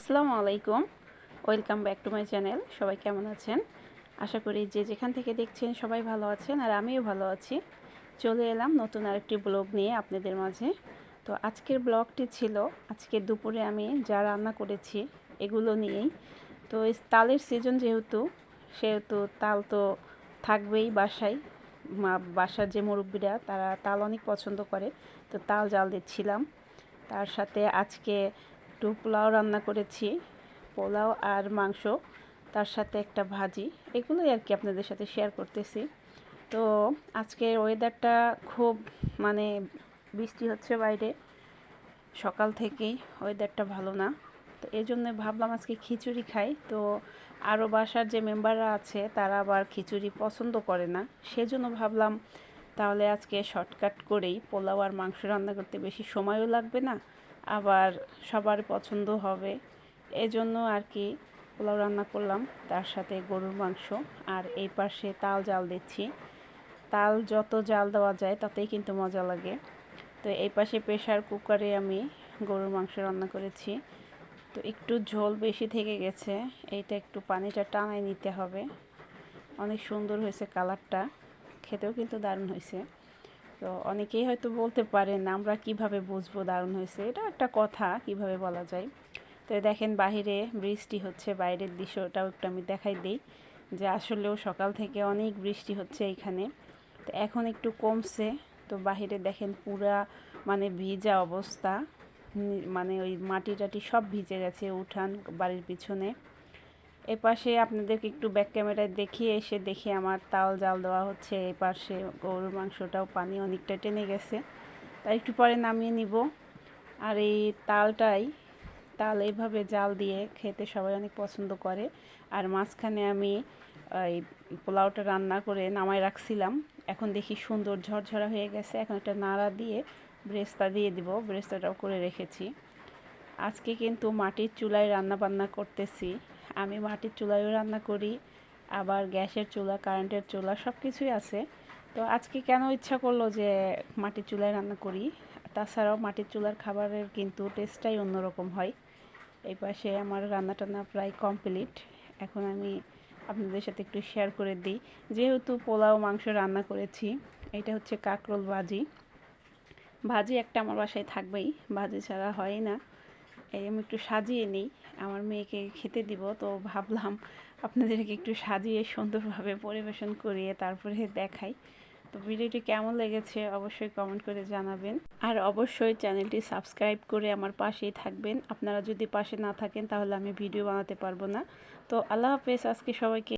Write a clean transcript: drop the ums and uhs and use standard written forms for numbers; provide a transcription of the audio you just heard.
আসসালামু আলাইকুম, welcome back to my channel. সবাই কেমন আছেন? আশা করি যে যেখান থেকে দেখছেন সবাই ভালো আছেন, আর আমিও ভালো আছি। চলে এলাম নতুন আরেকটি ব্লগ নিয়ে আপনাদের মাঝে। তো আজকের ব্লগটি ছিল আজকে দুপুরে আমি যা রান্না করেছি এগুলো নিয়েই। তো এই তালের সিজন সেহেতু তাল তো থাকবেই বাসায়। বাসার যে মুরব্বীরা তারা তাল অনেক পছন্দ করে, তো তাল জাল দিচ্ছিলাম। তার সাথে আজকে একটু পোলাও রান্না করেছি, পোলাও আর মাংস, তার সাথে একটা ভাজি। এগুলোই আর কি আপনাদের সাথে শেয়ার করতেছি। তো আজকের ওয়েদারটা খুব মানে বৃষ্টি হচ্ছে বাইরে, সকাল থেকেই ওয়েদারটা ভালো না। তো এই জন্য ভাবলাম আজকে খিচুড়ি খাই। তো আরও বাসার যে মেম্বাররা আছে তারা আবার খিচুড়ি পছন্দ করে না, সেজন্য ভাবলাম তাহলে আজকে শর্টকাট করেই পোলাও আর মাংস রান্না করতে বেশি সময়ও লাগবে না, আবার সবার পছন্দ হবে। এজন্য আর কি পোলাও রান্না করলাম, তার সাথে গরুর মাংস। আর এই পাশে তাল জাল দিচ্ছি। তাল যত জাল দেওয়া যায় তাতেই কিন্তু মজা লাগে। তো এই পাশে প্রেশার কুকারে আমি গরুর মাংস রান্না করেছি। তো একটু ঝোল বেশি থেকে গেছে, এইটা একটু পানিটা টানায় নিতে হবে। অনেক সুন্দর হয়েছে কালারটা, খেতেও কিন্তু দারুণ হয়েছে। তো অনেকেই হয়তো বলতে পারেন আমরা কিভাবে বুঝবো দারুণ হয়েছে, এটা একটা কথা, কিভাবে বলা যায়। তো দেখেন বাহিরে বৃষ্টি হচ্ছে, বাইরের দৃশ্যটাও একটু আমি দেখাই দিই যে আসলেও সকাল থেকে অনেক বৃষ্টি হচ্ছে এইখানে। তো এখন একটু কমছে। তো বাহিরে দেখেন পুরা মানে ভিজা অবস্থা, মানে ওই মাটি টাটি সব ভিজে গেছে উঠান বাড়ির পিছনে। এপাশে আপনাদেরকে একটু ব্যাক ক্যামেরায় দেখিয়ে এসে দেখি আমার তাল জাল দেওয়া হচ্ছে। এপাশে গরুর মাংসটাও পানি অনেকটা টেনে গেছে, তাই একটু পরে নামিয়ে নিব। আর এই তাল এইভাবে জাল দিয়ে খেতে সবাই অনেক পছন্দ করে। আর মাঝখানে আমি এই পোলাওটা রান্না করে নামায় রাখছিলাম, এখন দেখি সুন্দর ঝরঝরা হয়ে গেছে। এখন একটা নাড়া দিয়ে ব্রেস্তা দিয়ে দিব, ব্রেস্তাটাও করে রেখেছি। আজকে কিন্তু মাটির চুলায় রান্না বান্না করতেছি। আমি মাটির চুলায়ও রান্না করি, আবার গ্যাসের চুলা, কারেন্টের চুলা সব কিছুই আছে। তো আজকে কেন ইচ্ছা করলো যে মাটির চুলায় রান্না করি। তাছাড়াও মাটির চুলার খাবারের কিন্তু টেস্টটাই অন্যরকম হয়। এই পাশে আমার রান্না টান্না প্রায় কমপ্লিট। এখন আমি আপনাদের সাথে একটু শেয়ার করে দিই। যেহেতু পোলাও মাংস রান্না করেছি, এটা হচ্ছে কাঁকরোল ভাজি। ভাজি একটা আমার বাসায় থাকবেই, ভাজি ছাড়া হয় না। এই আমি একটু সাজিয়ে নিই, আমার মেয়েকে খেতে দিব। তো ভাবলাম আপনাদেরকে একটু সাজিয়ে সুন্দরভাবে পরিবেশন করিয়ে তারপরে দেখাই। তো ভিডিওটি কেমন লেগেছে অবশ্যই কমেন্ট করে জানাবেন। আর অবশ্যই চ্যানেলটি সাবস্ক্রাইব করে আমার পাশেই থাকবেন। আপনারা যদি পাশে না থাকেন তাহলে আমি ভিডিও বানাতে পারবো না। তো আল্লাহ হাফেজ আজকে সবাইকে।